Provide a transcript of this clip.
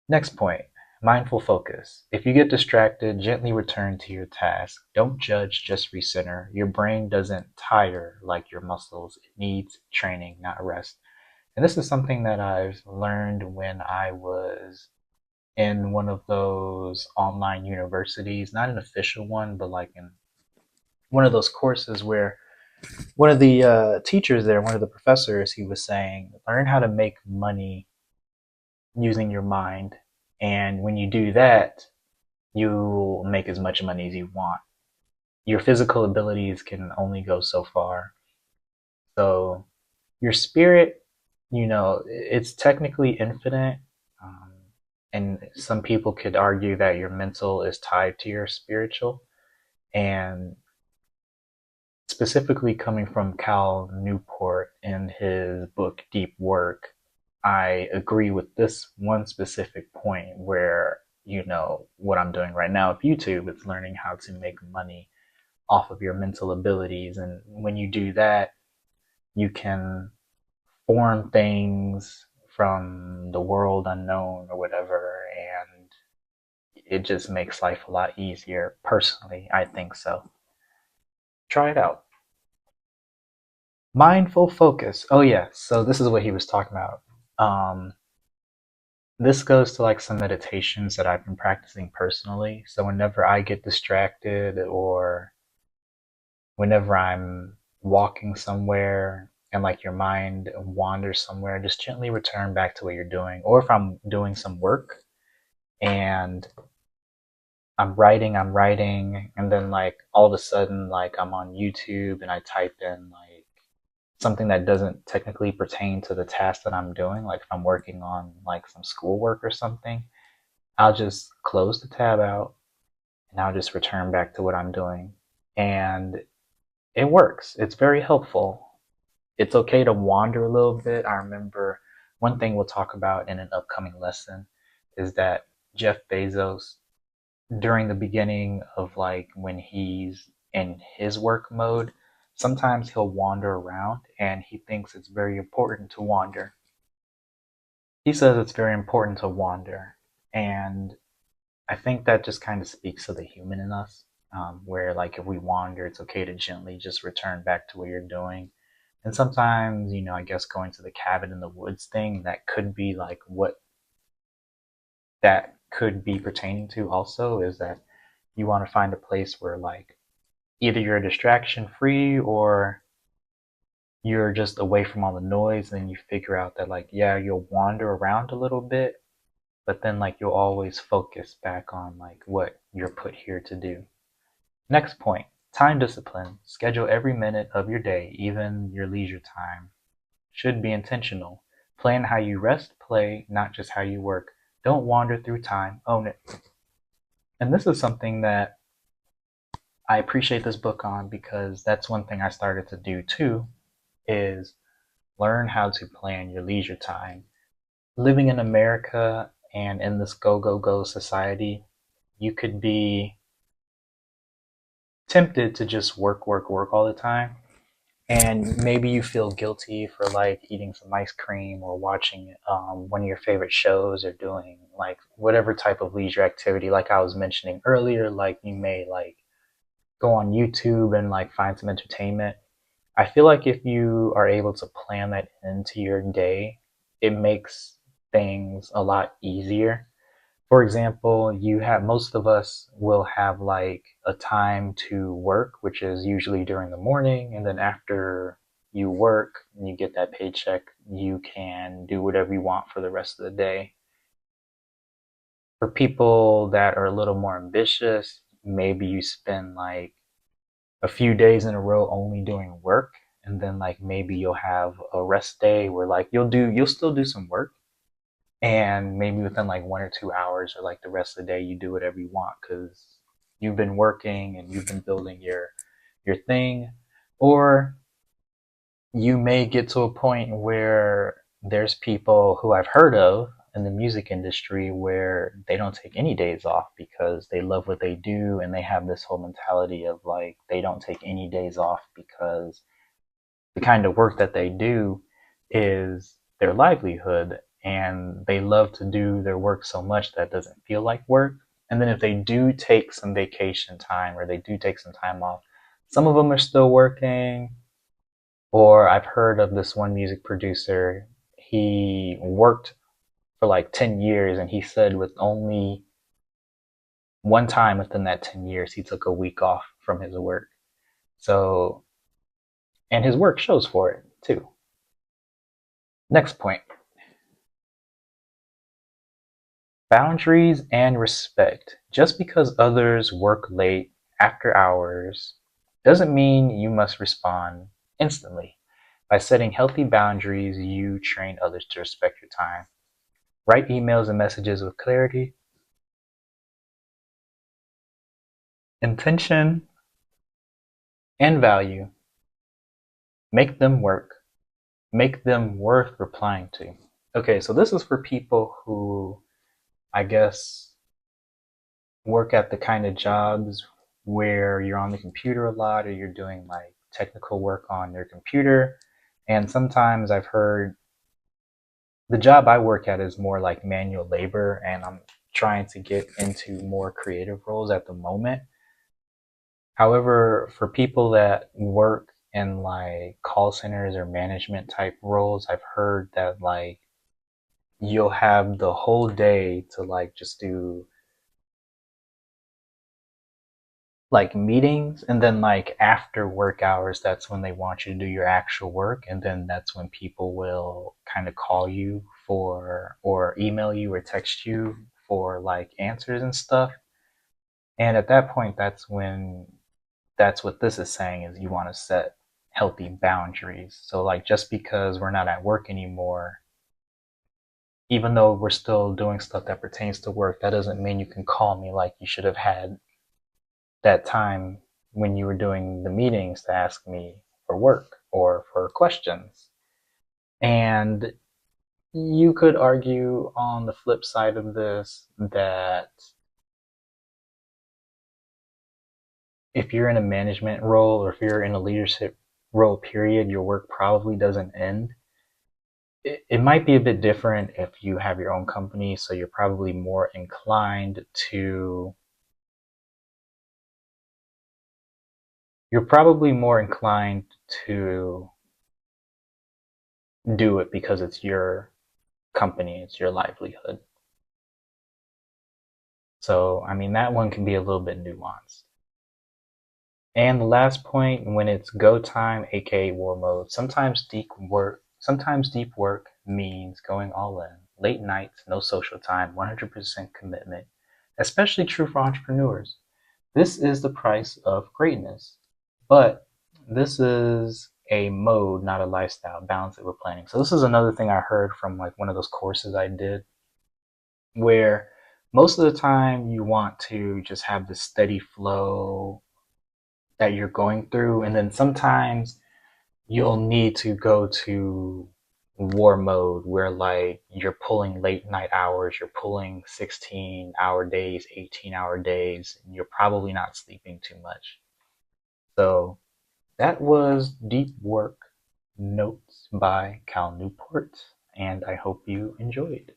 Next point, mindful focus. If you get distracted, gently return to your task. Don't judge, just recenter. Your brain doesn't tire like your muscles. It needs training, not rest. And this is something that I've learned when I was in one of those online universities, not an official one, but like in one of those courses where one of the teachers there, one of the professors, he was saying, learn how to make money using your mind. And when you do that, you'll make as much money as you want. Your physical abilities can only go so far. So your spirit, it's technically infinite. Um, and some people could argue that your mental is tied to your spiritual. And specifically coming from Cal Newport in his book Deep Work, I agree with this one specific point where, what I'm doing right now with YouTube is learning how to make money off of your mental abilities. And when you do that, you can form things from the world unknown or whatever. And it just makes life a lot easier. Personally, I think so. Try it out. Mindful focus. Oh yeah, so this is what he was talking about. Um, this goes to like some meditations that I've been practicing personally. So whenever I get distracted or whenever I'm walking somewhere and like your mind wanders somewhere, just gently return back to what you're doing. Or if I'm doing some work and I'm writing, and then like all of a sudden, like I'm on YouTube and I type in like something that doesn't technically pertain to the task that I'm doing, like if I'm working on like some schoolwork or something, I'll just close the tab out and I'll just return back to what I'm doing. And it works. It's very helpful. It's okay to wander a little bit. I remember one thing we'll talk about in an upcoming lesson is that Jeff Bezos, during the beginning of like when he's in his work mode, sometimes he'll wander around and he thinks it's very important to wander. He says it's very important to wander. And I think that just kind of speaks to the human in us, where like if we wander, it's okay to gently just return back to what you're doing. And sometimes, I guess going to the cabin in the woods thing, that could be like what that could be pertaining to also is that you want to find a place where like either you're distraction free or you're just away from all the noise, and you figure out that like yeah, you'll wander around a little bit, but then like you'll always focus back on like what you're put here to do. Next point, time discipline. Schedule every minute of your day, even your leisure time. Should be intentional. Plan how you rest, play, not just how you work. Don't wander through time, own it. And this is something that I appreciate this book on, because that's one thing I started to do too, is learn how to plan your leisure time. Living in America and in this go go go society, you could be tempted to just work work work all the time, and maybe you feel guilty for like eating some ice cream or watching one of your favorite shows or doing like whatever type of leisure activity, like I was mentioning earlier, like you may like go on YouTube and like find some entertainment. I feel like if you are able to plan that into your day, it makes things a lot easier. For example, you have most of us will have like a time to work, which is usually during the morning, and then after you work and you get that paycheck, you can do whatever you want for the rest of the day. For people that are a little more ambitious, maybe you spend like a few days in a row only doing work, and then like maybe you'll have a rest day where like you'll still do some work, and maybe within like 1 or 2 hours or like the rest of the day you do whatever you want because you've been working and you've been building your thing. Or you may get to a point where there's people who I've heard of in the music industry where they don't take any days off because they love what they do, and they have this whole mentality of like they don't take any days off because the kind of work that they do is their livelihood. and they love to do their work so much that it doesn't feel like work. And then if they do take some vacation time or they do take some time off, some of them are still working. Or I've heard of this one music producer, he worked for like 10 years and he said with only one time within that 10 years, he took a week off from his work. So, and his work shows for it too. Next point, boundaries and respect. Just because others work late after hours doesn't mean you must respond instantly. By setting healthy boundaries, you train others to respect your time. Write emails and messages with clarity, intention, and value. Make them work. Make them worth replying to. Okay, so this is for people who, I guess, work at the kind of jobs where you're on the computer a lot or you're doing like technical work on your computer. And sometimes I've heard the job I work at is more like manual labor, and I'm trying to get into more creative roles at the moment. However, for people that work in like call centers or management type roles, I've heard that like you'll have the whole day to like just do like meetings, and then like after work hours that's when they want you to do your actual work, and then that's when people will kind of call you for or email you or text you for like answers and stuff. And at that point, that's what this is saying is you want to set healthy boundaries. So like just because we're not at work anymore, even though we're still doing stuff that pertains to work, that doesn't mean you can call me like you should have had that time when you were doing the meetings to ask me for work or for questions. And you could argue on the flip side of this that if you're in a management role or if you're in a leadership role, period, your work probably doesn't end. It might be a bit different if you have your own company, so you're probably more inclined to you're probably more inclined to do it because it's your company, it's your livelihood. So, I mean, that one can be a little bit nuanced. And the last point, when it's go time, aka war mode, sometimes deep work means going all in. Late nights, no social time, 100% commitment, especially true for entrepreneurs. This is the price of greatness. But this is a mode, not a lifestyle. Balance it with planning. So this is another thing I heard from like one of those courses I did where most of the time you want to just have this steady flow that you're going through, and then sometimes you'll need to go to war mode where like you're pulling late night hours, you're pulling 16-hour days, 18-hour days, and you're probably not sleeping too much. So that was Deep Work Notes by Cal Newport, and I hope you enjoyed.